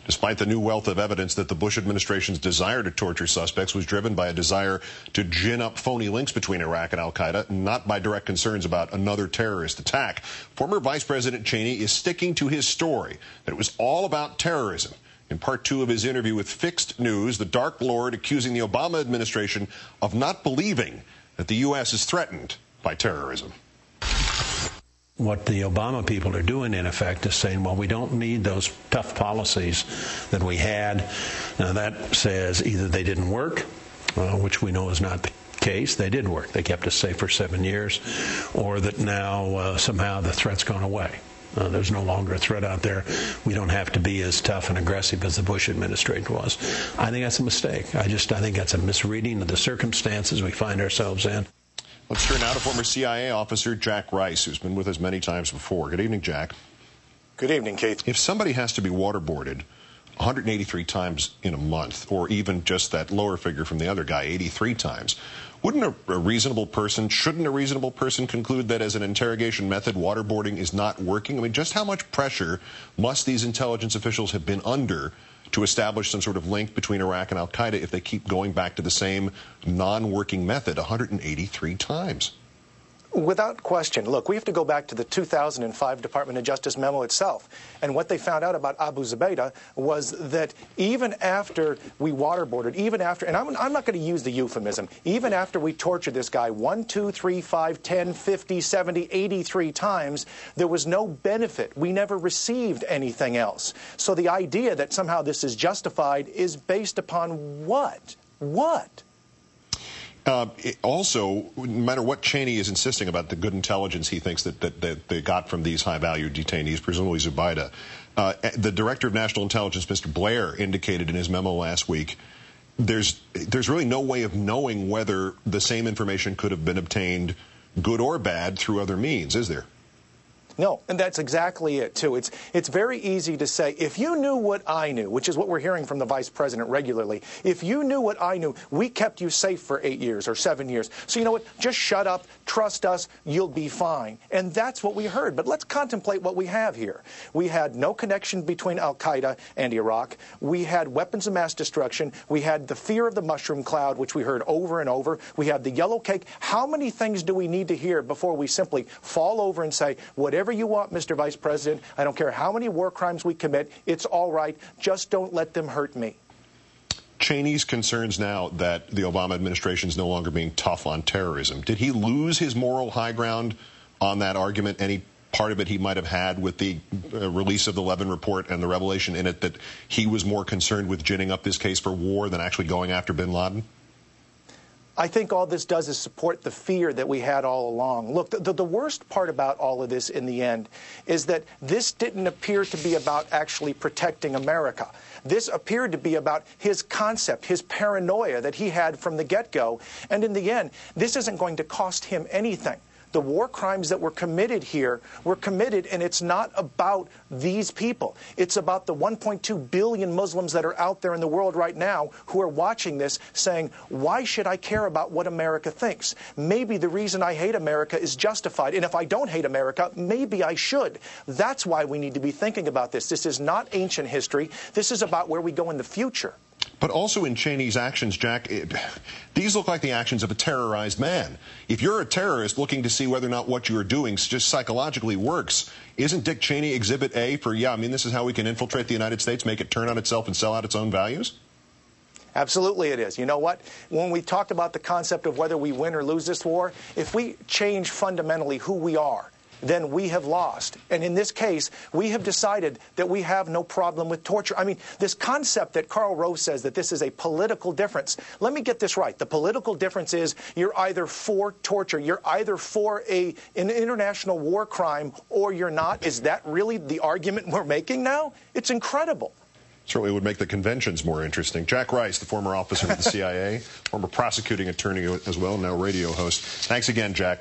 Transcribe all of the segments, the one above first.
despite the new wealth of evidence that the Bush administration's desire to torture suspects was driven by a desire to gin up phony links between Iraq and al-Qaeda, not by direct concerns about another terrorist attack. Former Vice President Cheney is sticking to his story that it was all about terrorism. In part 2 of his interview with Fixed News, the Dark Lord accusing the Obama administration of not believing that the U.S. is threatened by terrorism. What the Obama people are doing, in effect, is saying, well, we don't need those tough policies that we had. Now, that says either they didn't work, which we know is not the case. They did work. They kept us safe for 7 years. Or that now somehow the threat's gone away. There's no longer a threat out there. We don't have to be as tough and aggressive as the Bush administration was. I think that's a mistake. I think that's a misreading of the circumstances we find ourselves in. Let's turn now to former CIA officer Jack Rice, who's been with us many times before. Good evening, Jack. Good evening, Keith. If somebody has to be waterboarded 183 times in a month, or even just that lower figure from the other guy, 83 times, shouldn't a reasonable person conclude that as an interrogation method, waterboarding is not working? I mean, just how much pressure must these intelligence officials have been under to establish some sort of link between Iraq and al-Qaeda if they keep going back to the same non-working method 183 times? Without question. Look, we have to go back to the 2005 Department of Justice memo itself. And what they found out about Abu Zubaydah was that even after we waterboarded, even after, and I'm not going to use the euphemism, even after we tortured this guy 1, 2, 3, 5, 10, 50, 70, 83 times, there was no benefit. We never received anything else. So the idea that somehow this is justified is based upon what? What? Also, no matter what Cheney is insisting about the good intelligence he thinks that they got from these high-value detainees, presumably Zubaydah, the Director of National Intelligence, Mr. Blair, indicated in his memo last week there's really no way of knowing whether the same information could have been obtained, good or bad, through other means, is there? No, and that's exactly it, too. It's very easy to say, if you knew what I knew, which is what we're hearing from the Vice President regularly, if you knew what I knew, we kept you safe for 8 years or 7 years. So you know what? Just shut up, trust us, you'll be fine. And that's what we heard. But let's contemplate what we have here. We had no connection between al-Qaeda and Iraq. We had weapons of mass destruction. We had the fear of the mushroom cloud, which we heard over and over. We had the yellow cake. How many things do we need to hear before we simply fall over and say, whatever you want, Mr. Vice President, I don't care how many war crimes we commit, it's all right, just don't let them hurt me. Cheney's concerns now that the Obama administration is no longer being tough on terrorism. Did he lose his moral high ground on that argument? Any part of it he might have had with the release of the Levin report and the revelation in it that he was more concerned with ginning up this case for war than actually going after bin Laden? I think all this does is support the fear that we had all along. Look, the worst part about all of this in the end is that this didn't appear to be about actually protecting America. This appeared to be about his concept, his paranoia that he had from the get-go. And in the end, this isn't going to cost him anything. The war crimes that were committed here were committed, and it's not about these people. It's about the 1.2 billion Muslims that are out there in the world right now who are watching this saying, why should I care about what America thinks? Maybe the reason I hate America is justified, and if I don't hate America, maybe I should. That's why we need to be thinking about this. This is not ancient history. This is about where we go in the future. But also in Cheney's actions, Jack, these look like the actions of a terrorized man. If you're a terrorist looking to see whether or not what you're doing just psychologically works, isn't Dick Cheney Exhibit A for, yeah, I mean, this is how we can infiltrate the United States, make it turn on itself and sell out its own values? Absolutely it is. You know what? When we talk about the concept of whether we win or lose this war, if we change fundamentally who we are, then we have lost. And in this case, we have decided that we have no problem with torture. I mean, this concept that Karl Rove says that this is a political difference. Let me get this right. The political difference is you're either for torture, you're either for an international war crime, or you're not. Is that really the argument we're making now? It's incredible. Certainly would make the conventions more interesting. Jack Rice, the former officer of the CIA, former prosecuting attorney as well, now radio host. Thanks again, Jack.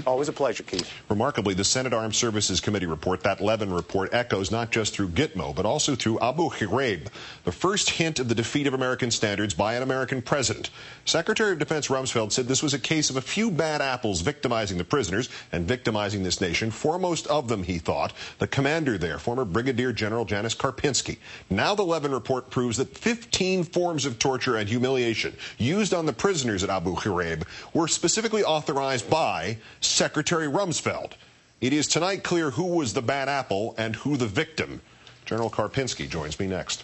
Always a pleasure, Keith. Remarkably, the Senate Armed Services Committee report, that Levin report, echoes not just through Gitmo, but also through Abu Ghraib, the first hint of the defeat of American standards by an American president. Secretary of Defense Rumsfeld said this was a case of a few bad apples victimizing the prisoners and victimizing this nation. Foremost of them, he thought, the commander there, former Brigadier General Janis Karpinski. Now the Levin report proves that 15 forms of torture and humiliation used on the prisoners at Abu Ghraib were specifically authorized by Secretary Rumsfeld. It is tonight clear who was the bad apple and who the victim. General Karpinski joins me next.